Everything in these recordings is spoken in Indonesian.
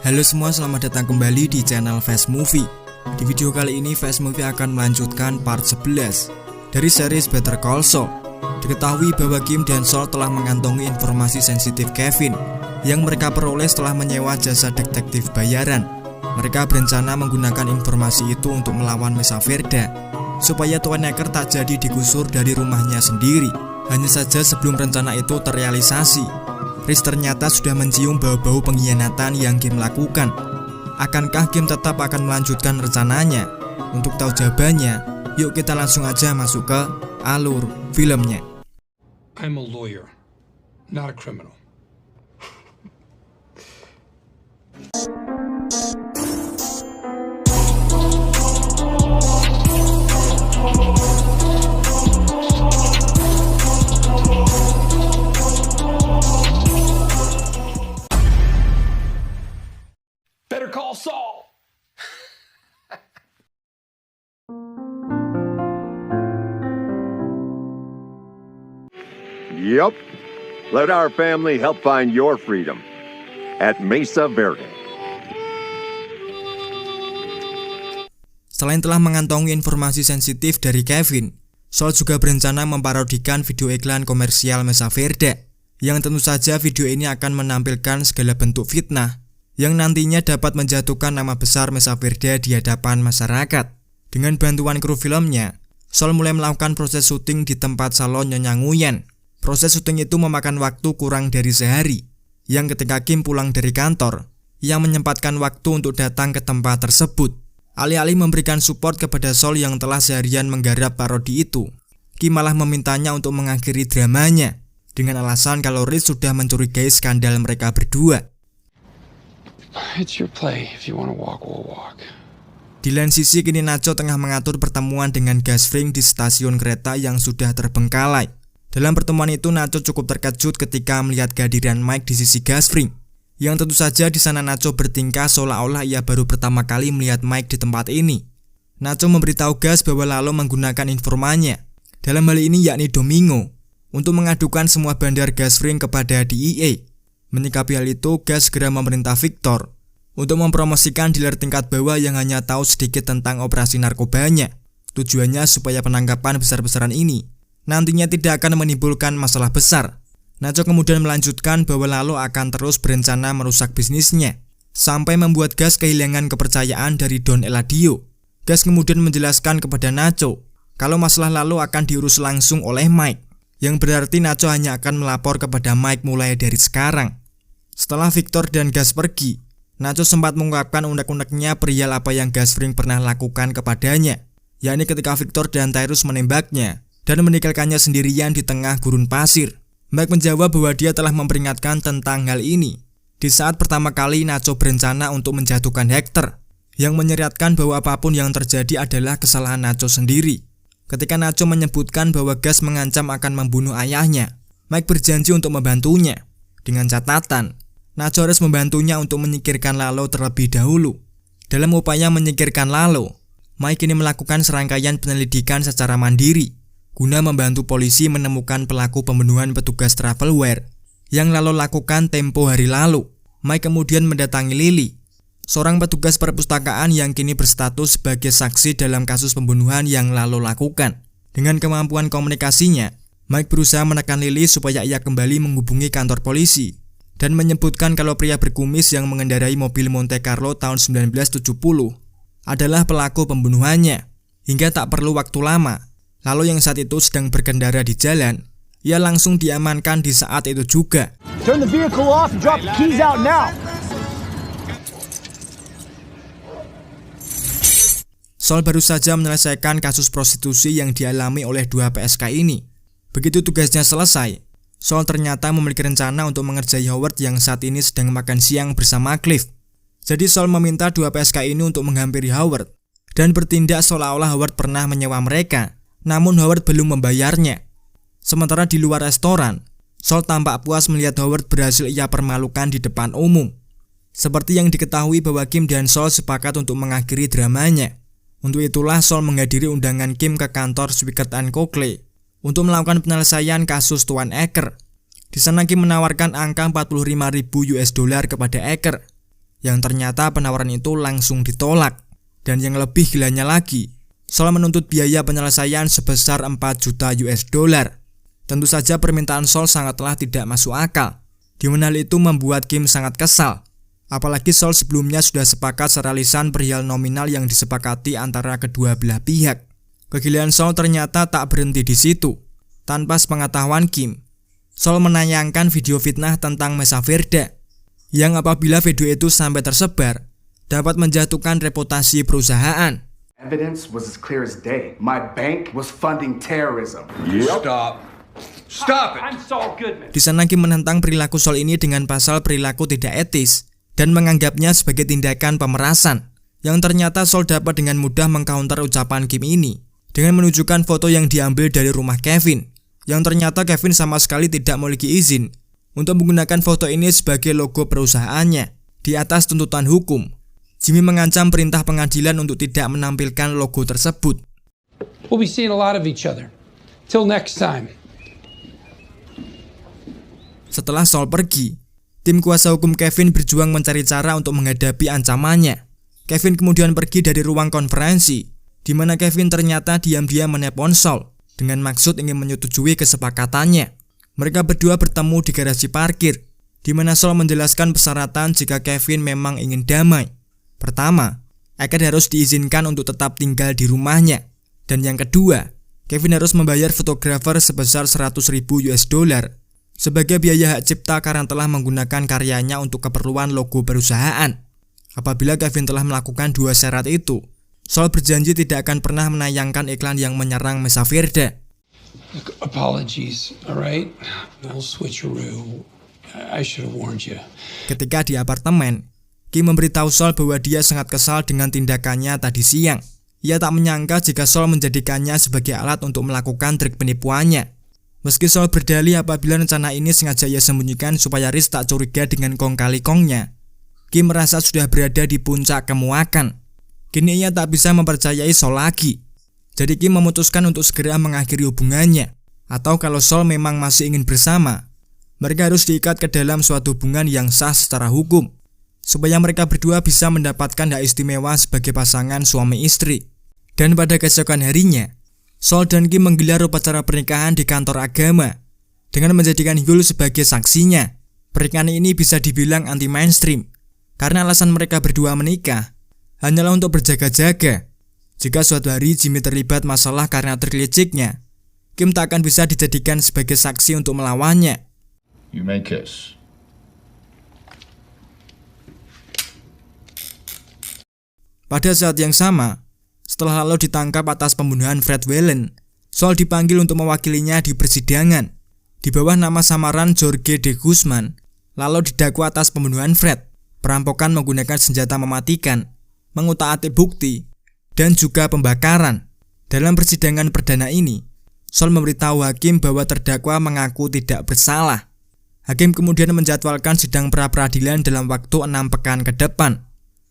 Halo semua, selamat datang kembali di channel Fast Movie. Di video kali ini Fast Movie akan melanjutkan part 11 dari series Better Call Saul. Diketahui bahwa Kim dan Saul telah mengantongi informasi sensitif Kevin yang mereka peroleh setelah menyewa jasa detektif bayaran. Mereka berencana menggunakan informasi itu untuk melawan Mesa Verde supaya Tuan Hacker tak jadi digusur dari rumahnya sendiri. Hanya saja sebelum rencana itu terrealisasi, Chris ternyata sudah mencium bau-bau pengkhianatan yang Kim lakukan. Akankah Kim tetap akan melanjutkan rencananya? Untuk tahu jawabannya, yuk kita langsung aja masuk ke alur filmnya. I'm a lawyer, not a criminal. Better call Saul. Yup. Let our family help find your freedom at Mesa Verde. Selain telah mengantongi informasi sensitif dari Kevin, Saul juga berencana memparodikan video iklan komersial Mesa Verde, yang tentu saja video ini akan menampilkan segala bentuk fitnah yang nantinya dapat menjatuhkan nama besar Mesa Verde di hadapan masyarakat. Dengan bantuan kru filmnya, Saul mulai melakukan proses syuting di tempat salon Nyonya Nguyen. Proses syuting itu memakan waktu kurang dari sehari, yang ketika Kim pulang dari kantor, ia menyempatkan waktu untuk datang ke tempat tersebut. Alih-alih memberikan support kepada Saul yang telah seharian menggarap parodi itu, Kim malah memintanya untuk mengakhiri dramanya dengan alasan kalau Rich sudah mencurigai skandal mereka berdua. It's your play. If you want to walk, we'll walk. Di lain sisi, kini Nacho tengah mengatur pertemuan dengan Gus Fring di stasiun kereta yang sudah terbengkalai. Dalam pertemuan itu, Nacho cukup terkejut ketika melihat kehadiran Mike di sisi Gus Fring. Yang tentu saja di sana Nacho bertingkah seolah-olah ia baru pertama kali melihat Mike di tempat ini. Nacho memberitahu Gus bahwa Lalo menggunakan informannya, dalam hal ini yakni Domingo, untuk mengadukan semua bandar Gus Fring kepada DEA. Menyikapi hal itu, Gus segera memerintah Victor untuk mempromosikan dealer tingkat bawah yang hanya tahu sedikit tentang operasi narkobanya. Tujuannya supaya penangkapan besar-besaran ini nantinya tidak akan menimbulkan masalah besar. Nacho kemudian melanjutkan bahwa Lalo akan terus berencana merusak bisnisnya, sampai membuat Gus kehilangan kepercayaan dari Don Eladio. Gus kemudian menjelaskan kepada Nacho kalau masalah Lalo akan diurus langsung oleh Mike, yang berarti Nacho hanya akan melapor kepada Mike mulai dari sekarang. Setelah Victor dan Gus pergi, Nacho sempat mengungkapkan unek-uneknya perihal apa yang Gus Fring pernah lakukan kepadanya, yakni ketika Victor dan Tyrus menembaknya dan meninggalkannya sendirian di tengah gurun pasir. Mike menjawab bahwa dia telah memperingatkan tentang hal ini di saat pertama kali Nacho berencana untuk menjatuhkan Hector, yang menyeratkan bahwa apapun yang terjadi adalah kesalahan Nacho sendiri. Ketika Nacho menyebutkan bahwa Gus mengancam akan membunuh ayahnya, Mike berjanji untuk membantunya, dengan catatan Nacho harus membantunya untuk menyingkirkan Lalo terlebih dahulu. Dalam upaya menyingkirkan Lalo, Mike ini melakukan serangkaian penyelidikan secara mandiri guna membantu polisi menemukan pelaku pembunuhan petugas Travelware yang Lalo lakukan tempo hari lalu. Mike kemudian mendatangi Lily, seorang petugas perpustakaan yang kini berstatus sebagai saksi dalam kasus pembunuhan yang Lalo lakukan. Dengan kemampuan komunikasinya, Mike berusaha menekan Lily supaya ia kembali menghubungi kantor polisi dan menyebutkan kalau pria berkumis yang mengendarai mobil Monte Carlo tahun 1970 adalah pelaku pembunuhannya. Hingga tak perlu waktu lama, Lalo yang saat itu sedang berkendara di jalan, ia langsung diamankan di saat itu juga. Turn the vehicle off and drop the keys out now. Saul baru saja menyelesaikan kasus prostitusi yang dialami oleh dua PSK ini. Begitu tugasnya selesai, Saul ternyata memiliki rencana untuk mengerjai Howard yang saat ini sedang makan siang bersama Cliff. Jadi Saul meminta dua PSK ini untuk menghampiri Howard dan bertindak seolah-olah Howard pernah menyewa mereka, namun Howard belum membayarnya. Sementara di luar restoran, Saul tampak puas melihat Howard berhasil ia permalukan di depan umum. Seperti yang diketahui bahwa Kim dan Saul sepakat untuk mengakhiri dramanya. Untuk itulah Saul menghadiri undangan Kim ke kantor Swickert & Coakley untuk melakukan penyelesaian kasus Tuan Hacker. Di sana Kim menawarkan angka $45,000 kepada Hacker. yang ternyata penawaran itu langsung ditolak. Dan yang lebih gilanya lagi, Saul menuntut biaya penyelesaian sebesar 4 juta US dollar. Tentu saja permintaan Saul sangatlah tidak masuk akal, di mana hal itu membuat Kim sangat kesal. Apalagi Saul sebelumnya sudah sepakat secara lisan perihal nominal yang disepakati antara kedua belah pihak. Kegilaan Saul ternyata tak berhenti di situ. Tanpa sepengetahuan Kim, Saul menayangkan video fitnah tentang Mesa Verde, yang apabila video itu sampai tersebar, dapat menjatuhkan reputasi perusahaan. Evidence was as clear as day. My bank was funding terrorism. Stop it. I'm Saul Goodman. Di sana Kim menentang perilaku Saul ini dengan pasal perilaku tidak etis dan menganggapnya sebagai tindakan pemerasan. Yang ternyata Saul dapat dengan mudah mengcounter ucapan Kim ini dengan menunjukkan foto yang diambil dari rumah Kevin, yang ternyata Kevin sama sekali tidak memiliki izin untuk menggunakan foto ini sebagai logo perusahaannya. Di atas tuntutan hukum, Jimmy mengancam perintah pengadilan untuk tidak menampilkan logo tersebut. We'll be seeing a lot of each other. Till next time. Setelah Saul pergi, tim kuasa hukum Kevin berjuang mencari cara untuk menghadapi ancamannya. Kevin kemudian pergi dari ruang konferensi, di mana Kevin ternyata diam-diam menelpon Saul dengan maksud ingin menyetujui kesepakatannya. Mereka berdua bertemu di garasi parkir, di mana Saul menjelaskan persyaratan jika Kevin memang ingin damai. Pertama, Eket harus diizinkan untuk tetap tinggal di rumahnya. Dan yang kedua, Kevin harus membayar fotografer sebesar 100.000 US dollar sebagai biaya hak cipta karena telah menggunakan karyanya untuk keperluan logo perusahaan. Apabila Kevin telah melakukan dua syarat itu, Saul berjanji tidak akan pernah menayangkan iklan yang menyerang Mesa Verde. Apologies, alright? No switcheroo. I should have warned you. Ketika di apartemen, Kim memberitahu Saul bahwa dia sangat kesal dengan tindakannya tadi siang. Ia tak menyangka jika Saul menjadikannya sebagai alat untuk melakukan trik penipuannya. Meski Saul berdalih apabila rencana ini sengaja ia sembunyikan supaya Riz tak curiga dengan kong kali kongnya, Kim merasa sudah berada di puncak kemuakan. Kini ia tak bisa mempercayai Saul lagi. Jadi Kim memutuskan untuk segera mengakhiri hubungannya. Atau kalau Saul memang masih ingin bersama, mereka harus diikat ke dalam suatu hubungan yang sah secara hukum, supaya mereka berdua bisa mendapatkan hak istimewa sebagai pasangan suami istri. Dan pada keesokan harinya, Saul dan Kim menggelar upacara pernikahan di kantor agama dengan menjadikan Hyul sebagai saksinya. Pernikahan ini bisa dibilang anti-mainstream karena alasan mereka berdua menikah hanyalah untuk berjaga-jaga. Jika suatu hari Jimmy terlibat masalah karena trik liciknya, Kim tak akan bisa dijadikan sebagai saksi untuk melawannya. You may kiss. Pada saat yang sama, setelah Lalo ditangkap atas pembunuhan Fred Whelan, Saul dipanggil untuk mewakilinya di persidangan. Di bawah nama samaran Jorge de Guzman, Lalo didakwa atas pembunuhan Fred, perampokan menggunakan senjata mematikan, mengutak-atik bukti, dan juga pembakaran. Dalam persidangan perdana ini, Saul memberitahu hakim bahwa terdakwa mengaku tidak bersalah. Hakim kemudian menjadwalkan sidang pra-peradilan dalam waktu 6 pekan ke depan.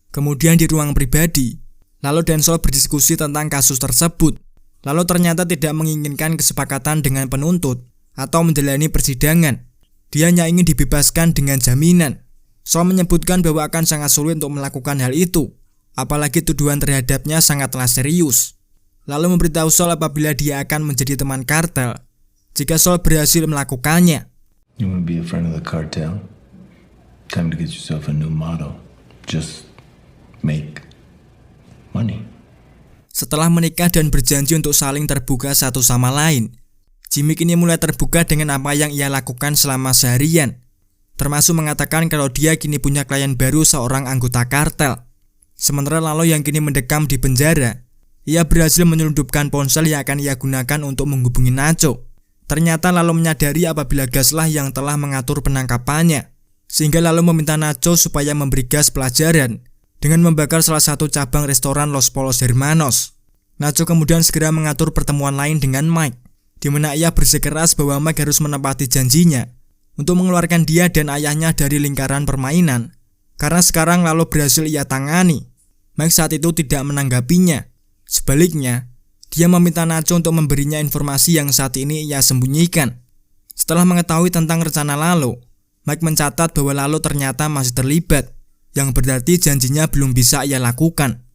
Kemudian di ruang pribadi, Lalo dan Saul berdiskusi tentang kasus tersebut. Lalo ternyata tidak menginginkan kesepakatan dengan penuntut atau menjalani persidangan. Dia hanya ingin dibebaskan dengan jaminan. Saul menyebutkan bahwa akan sangat sulit untuk melakukan hal itu, apalagi tuduhan terhadapnya sangatlah serius. Lalu memberitahu Saul apabila dia akan menjadi teman kartel jika Saul berhasil melakukannya. You want to be a friend of the cartel? Time to get yourself a new motto. Just make money. Setelah menikah dan berjanji untuk saling terbuka satu sama lain, Jimmy kini mulai terbuka dengan apa yang ia lakukan selama seharian, termasuk mengatakan kalau dia kini punya klien baru seorang anggota kartel. Sementara Lalo yang kini mendekam di penjara, ia berhasil menyelundupkan ponsel yang akan ia gunakan untuk menghubungi Nacho. Ternyata Lalo menyadari apabila gaslah yang telah mengatur penangkapannya, sehingga Lalo meminta Nacho supaya memberi gas pelajaran dengan membakar salah satu cabang restoran Los Pollos Hermanos. Nacho kemudian segera mengatur pertemuan lain dengan Mike, di mana ia bersikeras bahwa Mike harus menepati janjinya untuk mengeluarkan dia dan ayahnya dari lingkaran permainan, karena sekarang Lalo berhasil ia tangani. Mike saat itu tidak menanggapinya. Sebaliknya, dia meminta Nacho untuk memberinya informasi yang saat ini ia sembunyikan. Setelah mengetahui tentang rencana Lalo, Mike mencatat bahwa Lalo ternyata masih terlibat. yang berarti janjinya belum bisa ia lakukan.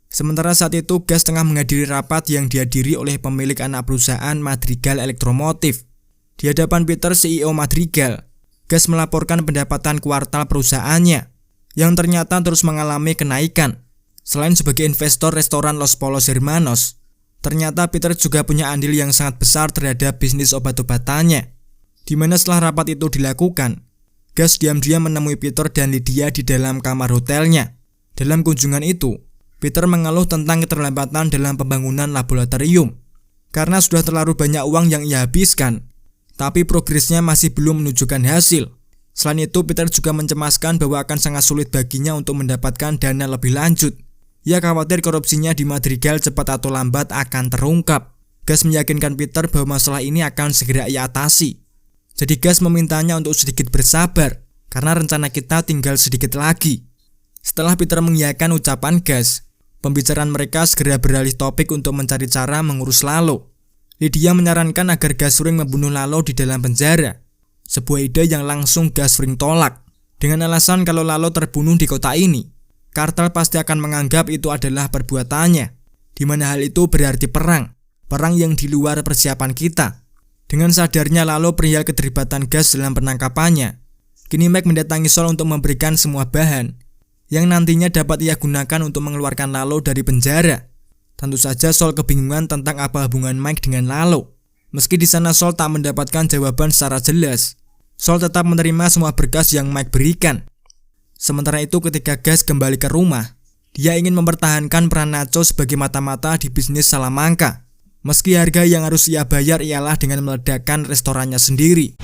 Sementara saat itu Gas tengah menghadiri rapat yang dihadiri oleh pemilik anak perusahaan Madrigal Elektromotif. Di hadapan Peter, CEO Madrigal, Gas melaporkan pendapatan kuartal perusahaannya yang ternyata terus mengalami kenaikan. Selain sebagai investor restoran Los Pollos Hermanos, ternyata Peter juga punya andil yang sangat besar terhadap bisnis obat-obatannya. Di mana setelah rapat itu dilakukan, Gas diam-diam menemui Peter dan Lydia di dalam kamar hotelnya. Dalam kunjungan itu, Peter mengeluh tentang keterlambatan dalam pembangunan laboratorium karena sudah terlalu banyak uang yang ia habiskan, tapi progresnya masih belum menunjukkan hasil. Selain itu, Peter juga mencemaskan bahwa akan sangat sulit baginya untuk mendapatkan dana lebih lanjut. Ia khawatir korupsinya di Madrigal cepat atau lambat akan terungkap. Gas meyakinkan Peter bahwa masalah ini akan segera ia atasi. Jadi Gas memintanya untuk sedikit bersabar karena rencana kita tinggal sedikit lagi. Setelah Peter mengiyakan ucapan Gas, pembicaraan mereka segera beralih topik untuk mencari cara mengurus Lalo. Lydia menyarankan agar Gasfring membunuh Lalo di dalam penjara. Sebuah ide yang langsung Gasfring tolak. Dengan alasan kalau Lalo terbunuh di kota ini, kartel pasti akan menganggap itu adalah perbuatannya, di mana hal itu berarti perang yang di luar persiapan kita. Dengan sadarnya Lalo perihal keterlibatan Gas dalam penangkapannya, kini Mike mendatangi Saul untuk memberikan semua bahan yang nantinya dapat ia gunakan untuk mengeluarkan Lalo dari penjara. Tentu saja Saul kebingungan tentang apa hubungan Mike dengan Lalo. Meski di sana Saul tak mendapatkan jawaban secara jelas, Saul tetap menerima semua berkas yang Mike berikan. Sementara itu ketika Gas kembali ke rumah, dia ingin mempertahankan peran Nacho sebagai mata-mata di bisnis Salamanca. Meski harga yang harus ia bayar ialah dengan meledakkan restorannya sendiri.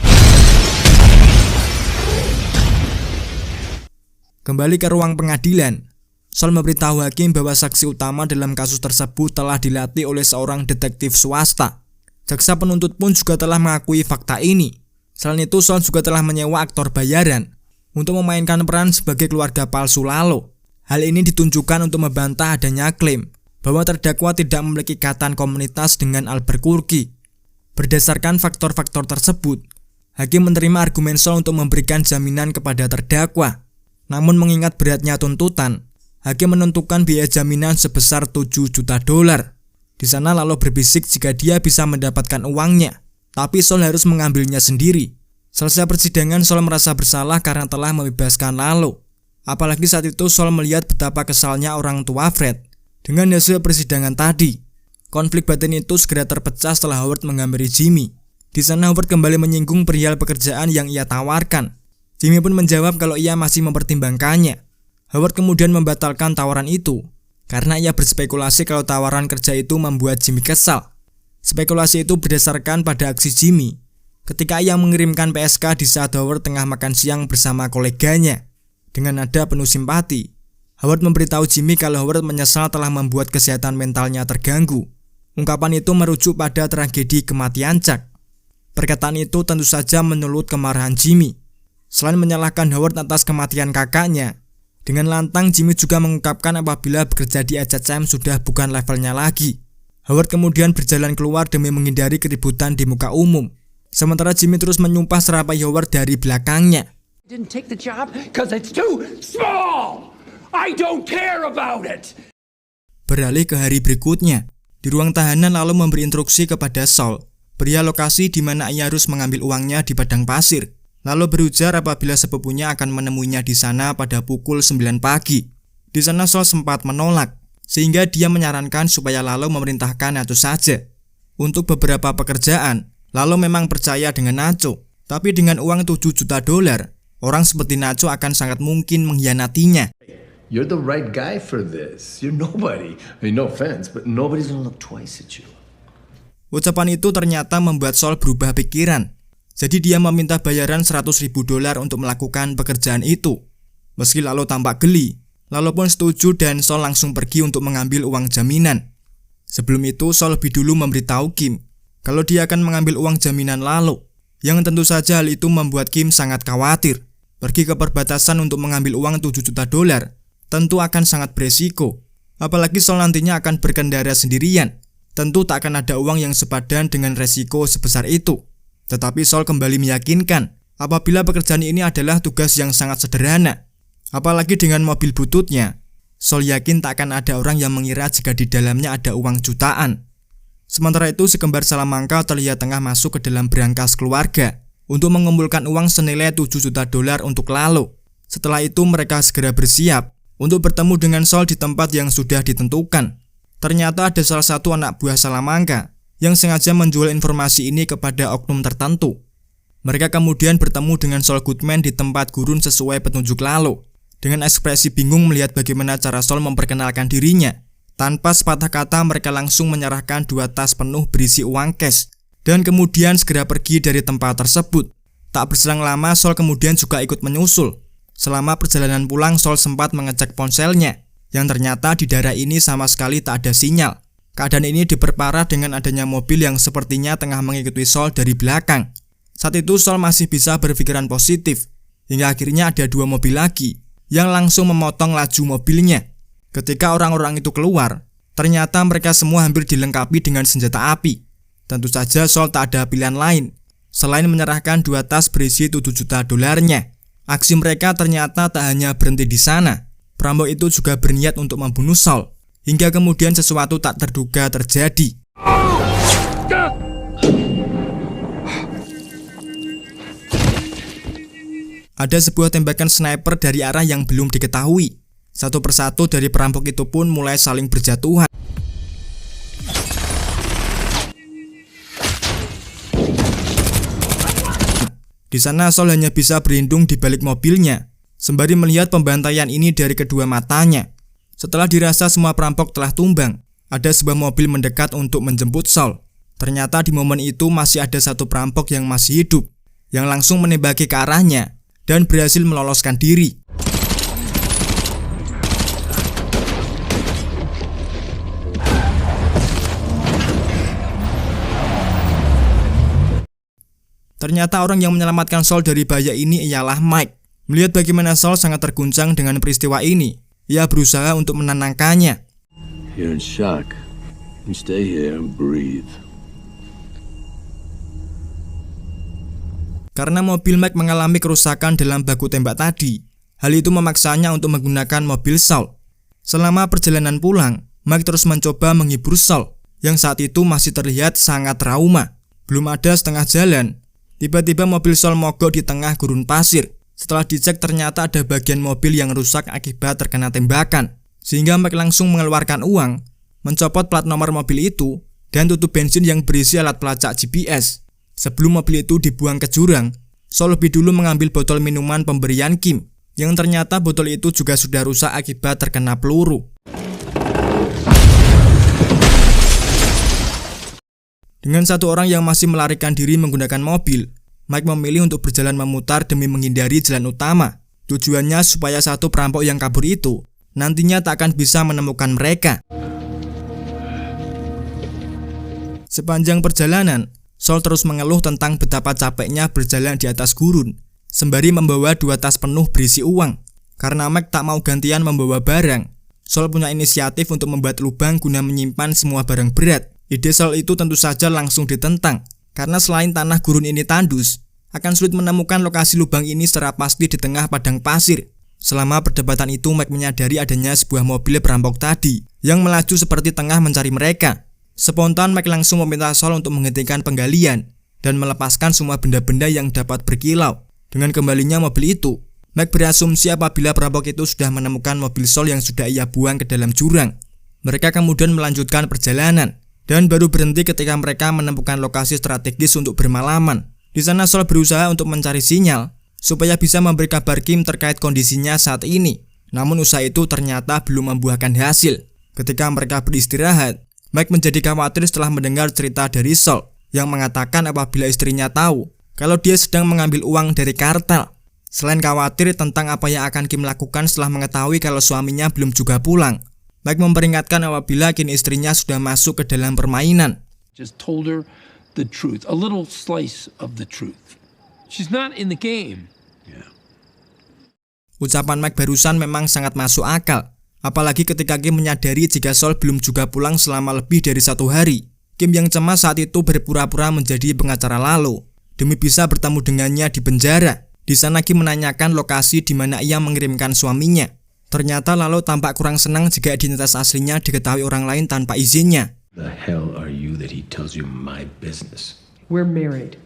Kembali ke ruang pengadilan, Saul memberitahu hakim bahwa saksi utama dalam kasus tersebut telah dilatih oleh seorang detektif swasta. Jaksa penuntut pun juga telah mengakui fakta ini. Selain itu, Saul juga telah menyewa aktor bayaran untuk memainkan peran sebagai keluarga palsu Lalo. Hal ini ditunjukkan untuk membantah adanya klaim bahwa terdakwa tidak memiliki ikatan komunitas dengan Albuquerque. Berdasarkan faktor-faktor tersebut, hakim menerima argumen Saul untuk memberikan jaminan kepada terdakwa. Namun mengingat beratnya tuntutan, hakim menentukan biaya jaminan sebesar $7 juta. Di sana Lalo berbisik jika dia bisa mendapatkan uangnya, tapi Saul harus mengambilnya sendiri. Selesai persidangan, Saul merasa bersalah karena telah membebaskan Lalo. Apalagi saat itu Saul melihat betapa kesalnya orang tua Fred dengan hasil persidangan tadi. Konflik batin itu segera terpecah setelah Howard menghampiri Jimmy. Di sana Howard kembali menyinggung perihal pekerjaan yang ia tawarkan. Jimmy pun menjawab kalau ia masih mempertimbangkannya. Howard kemudian membatalkan tawaran itu karena ia berspekulasi kalau tawaran kerja itu membuat Jimmy kesal. Spekulasi itu berdasarkan pada aksi Jimmy ketika ia mengirimkan PSK di saat Howard tengah makan siang bersama koleganya. Dengan nada penuh simpati, Howard memberitahu Jimmy kalau Howard menyesal telah membuat kesehatan mentalnya terganggu. Ungkapan itu merujuk pada tragedi kematian Chuck. Perkataan itu tentu saja menyulut kemarahan Jimmy. Selain menyalahkan Howard atas kematian kakaknya, dengan lantang Jimmy juga mengungkapkan apabila bekerja di HCM sudah bukan levelnya lagi. Howard kemudian berjalan keluar demi menghindari keributan di muka umum. Sementara Jimmy terus menyumpah serapai Howard dari belakangnya. Didn't take the job because it's too small. I don't care about it. Beralih ke hari berikutnya, di ruang tahanan Lalo memberi instruksi kepada Saul perihal lokasi di mana ia harus mengambil uangnya di padang pasir. Lalo berujar apabila sepupunya akan menemuinya di sana pada pukul 9 pagi. Di sana Saul sempat menolak, sehingga dia menyarankan supaya Lalo memerintahkan Nacho saja. Untuk beberapa pekerjaan, Lalo memang percaya dengan Nacho, tapi dengan uang $7 juta, orang seperti Nacho akan sangat mungkin mengkhianatinya. You're the right guy for this. You're nobody. I mean, no offense, but nobody's gonna look twice at you. Ucapan itu ternyata membuat Saul berubah pikiran. Jadi dia meminta bayaran $100,000 untuk melakukan pekerjaan itu. Meski Lalo tampak geli, Lalo pun setuju dan Saul langsung pergi untuk mengambil uang jaminan. Sebelum itu Saul lebih dulu memberitahu Kim kalau dia akan mengambil uang jaminan Lalo. Yang tentu saja hal itu membuat Kim sangat khawatir. Pergi ke perbatasan untuk mengambil uang $7 juta tentu akan sangat beresiko. Apalagi Saul nantinya akan berkendara sendirian. Tentu tak akan ada uang yang sepadan dengan resiko sebesar itu. Tetapi Saul kembali meyakinkan apabila pekerjaan ini adalah tugas yang sangat sederhana. Apalagi dengan mobil bututnya, Sol yakin tak akan ada orang yang mengira jika di dalamnya ada uang jutaan. Sementara itu, si kembar Salamanca terlihat tengah masuk ke dalam berangkas keluarga untuk mengumpulkan uang senilai 7 juta dolar untuk Lalo. Setelah itu mereka segera bersiap untuk bertemu dengan Sol di tempat yang sudah ditentukan. Ternyata ada salah satu anak buah Salamanca yang sengaja menjual informasi ini kepada oknum tertentu. Mereka kemudian bertemu dengan Saul Goodman di tempat gurun sesuai petunjuk Lalo, dengan ekspresi bingung melihat bagaimana cara Saul memperkenalkan dirinya. Tanpa sepatah kata mereka langsung menyerahkan 2 tas penuh berisi uang cash dan kemudian segera pergi dari tempat tersebut. Tak berselang lama Saul kemudian juga ikut menyusul. Selama perjalanan pulang Saul sempat mengecek ponselnya, yang ternyata di daerah ini sama sekali tak ada sinyal. Keadaan ini diperparah dengan adanya mobil yang sepertinya tengah mengikuti Saul dari belakang. Saat itu Saul masih bisa berpikiran positif, hingga akhirnya ada 2 mobil lagi yang langsung memotong laju mobilnya. Ketika orang-orang itu keluar, ternyata mereka semua hampir dilengkapi dengan senjata api. Tentu saja Saul tak ada pilihan lain selain menyerahkan 2 tas berisi 7 juta dolarnya. Aksi mereka ternyata tak hanya berhenti di sana. Perampok itu juga berniat untuk membunuh Saul, hingga kemudian sesuatu tak terduga terjadi. Ada sebuah tembakan sniper dari arah yang belum diketahui. Satu persatu dari perampok itu pun mulai saling berjatuhan. Di sana Saul hanya bisa berlindung di balik mobilnya, sembari melihat pembantaian ini dari kedua matanya. Setelah dirasa semua perampok telah tumbang, ada sebuah mobil mendekat untuk menjemput Saul. Ternyata di momen itu masih ada satu perampok yang masih hidup, yang langsung menembaki ke arahnya dan berhasil meloloskan diri. Ternyata orang yang menyelamatkan Saul dari bahaya ini ialah Mike. Melihat bagaimana Saul sangat terguncang dengan peristiwa ini, ia berusaha untuk menenangkannya. You're in shock. You stay here and breathe. Karena mobil Mike mengalami kerusakan dalam baku tembak tadi, hal itu memaksanya untuk menggunakan mobil Saul. Selama perjalanan pulang, Mike terus mencoba menghibur Saul, yang saat itu masih terlihat sangat trauma. Belum ada setengah jalan, tiba-tiba mobil Saul mogok di tengah gurun pasir. Setelah dicek ternyata ada bagian mobil yang rusak akibat terkena tembakan, sehingga Mike langsung mengeluarkan uang, mencopot plat nomor mobil itu, dan tutup bensin yang berisi alat pelacak GPS. Sebelum mobil itu dibuang ke jurang, Saul lebih dulu mengambil botol minuman pemberian Kim, yang ternyata botol itu juga sudah rusak akibat terkena peluru. Dengan satu orang yang masih melarikan diri menggunakan mobil, Mike memilih untuk berjalan memutar demi menghindari jalan utama. Tujuannya supaya satu perampok yang kabur itu nantinya tak akan bisa menemukan mereka. Sepanjang perjalanan, Saul terus mengeluh tentang betapa capeknya berjalan di atas gurun, sembari membawa 2 tas penuh berisi uang. Karena Mike tak mau gantian membawa barang, Saul punya inisiatif untuk membuat lubang guna menyimpan semua barang berat. Ide Saul itu tentu saja langsung ditentang, karena selain tanah gurun ini tandus, akan sulit menemukan lokasi lubang ini secara pasti di tengah padang pasir. Selama perdebatan itu, Mike menyadari adanya sebuah mobil perampok tadi yang melaju seperti tengah mencari mereka. Spontan Mike langsung meminta Saul untuk menghentikan penggalian dan melepaskan semua benda-benda yang dapat berkilau. Dengan kembalinya mobil itu, Mike berasumsi apabila perampok itu sudah menemukan mobil Saul yang sudah ia buang ke dalam jurang. Mereka kemudian melanjutkan perjalanan dan baru berhenti ketika mereka menemukan lokasi strategis untuk bermalaman. Di sana Saul berusaha untuk mencari sinyal supaya bisa memberi kabar Kim terkait kondisinya saat ini. Namun usaha itu ternyata belum membuahkan hasil. Ketika mereka beristirahat, Mike menjadi khawatir setelah mendengar cerita dari Saul yang mengatakan apabila istrinya tahu kalau dia sedang mengambil uang dari kartel. Selain khawatir tentang apa yang akan Kim lakukan setelah mengetahui kalau suaminya belum juga pulang, Mike memperingatkan apabila kini istrinya sudah masuk ke dalam permainan. Just told her the truth, a little slice of the truth. She's not in the game. Yeah. Ucapan Mike barusan memang sangat masuk akal. Apalagi ketika Kim menyadari jika Saul belum juga pulang selama lebih dari 1 hari. Kim yang cemas saat itu berpura-pura menjadi pengacara Lalo demi bisa bertemu dengannya di penjara. Di sana Ki menanyakan lokasi di mana ia mengirimkan suaminya. Ternyata Lalo tampak kurang senang jika identitas aslinya diketahui orang lain tanpa izinnya. The hell are you that he tells you my business? We're married,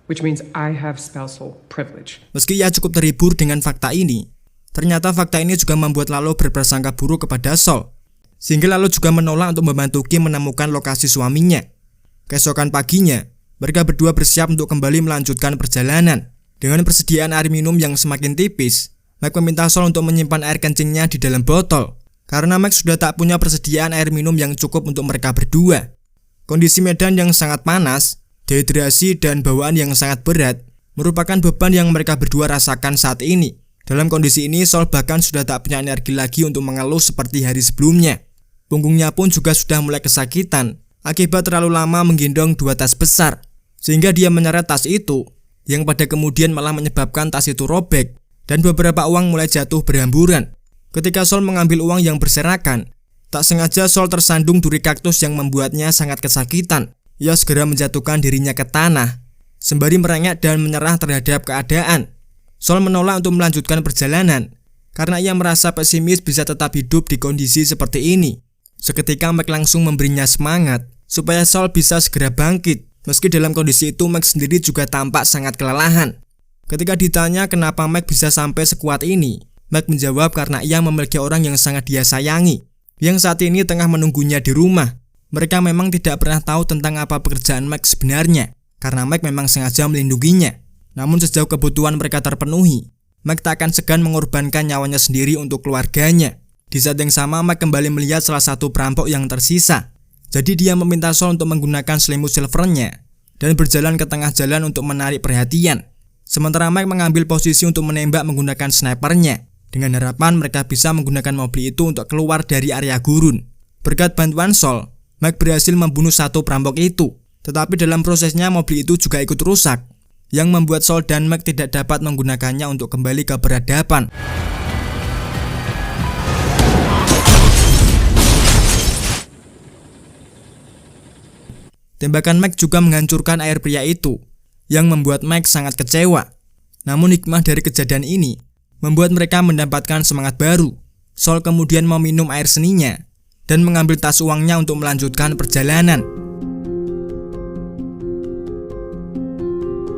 which means I have spousal privilege. Meski ia cukup terhibur dengan fakta ini, ternyata fakta ini juga membuat Lalo berprasangka buruk kepada Saul. Sehingga Lalo juga menolak untuk membantu Ki menemukan lokasi suaminya. Keesokan paginya, mereka berdua bersiap untuk kembali melanjutkan perjalanan. Dengan persediaan air minum yang semakin tipis, Mike meminta Saul untuk menyimpan air kencingnya di dalam botol. Karena Mike sudah tak punya persediaan air minum yang cukup untuk mereka berdua. Kondisi medan yang sangat panas, dehidrasi dan bawaan yang sangat berat merupakan beban yang mereka berdua rasakan saat ini. Dalam kondisi ini, Saul bahkan sudah tak punya energi lagi untuk mengeluh seperti hari sebelumnya. Punggungnya pun juga sudah mulai kesakitan akibat terlalu lama menggendong 2 tas besar. Sehingga dia menyeret tas itu, yang pada kemudian malah menyebabkan tas itu robek dan beberapa uang mulai jatuh berhamburan. Ketika Saul mengambil uang yang berserakan, tak sengaja Saul tersandung duri kaktus yang membuatnya sangat kesakitan. Ia segera menjatuhkan dirinya ke tanah, sembari merengek dan menyerah terhadap keadaan. Saul menolak untuk melanjutkan perjalanan, karena ia merasa pesimis bisa tetap hidup di kondisi seperti ini. Seketika Mike langsung memberinya semangat, supaya Saul bisa segera bangkit. Meski dalam kondisi itu Mike sendiri juga tampak sangat kelelahan. Ketika ditanya kenapa Mike bisa sampai sekuat ini, Mike menjawab karena ia memiliki orang yang sangat dia sayangi, yang saat ini tengah menunggunya di rumah. Mereka memang tidak pernah tahu tentang apa pekerjaan Mike sebenarnya, karena Mike memang sengaja melindunginya. Namun sejauh kebutuhan mereka terpenuhi, Mike tak akan segan mengorbankan nyawanya sendiri untuk keluarganya. Di saat yang sama Mike kembali melihat salah satu perampok yang tersisa. Jadi dia meminta Saul untuk menggunakan selimut silvernya dan berjalan ke tengah jalan untuk menarik perhatian. Sementara Mike mengambil posisi untuk menembak menggunakan snipernya, dengan harapan mereka bisa menggunakan mobil itu untuk keluar dari area gurun. Berkat bantuan Saul, Mike berhasil membunuh satu perampok itu. Tetapi dalam prosesnya mobil itu juga ikut rusak, yang membuat Saul dan Mike tidak dapat menggunakannya untuk kembali ke peradaban. Tembakan Mike juga menghancurkan air pria itu, yang membuat Mike sangat kecewa. Namun hikmah dari kejadian ini membuat mereka mendapatkan semangat baru. Saul kemudian meminum air seninya dan mengambil tas uangnya untuk melanjutkan perjalanan.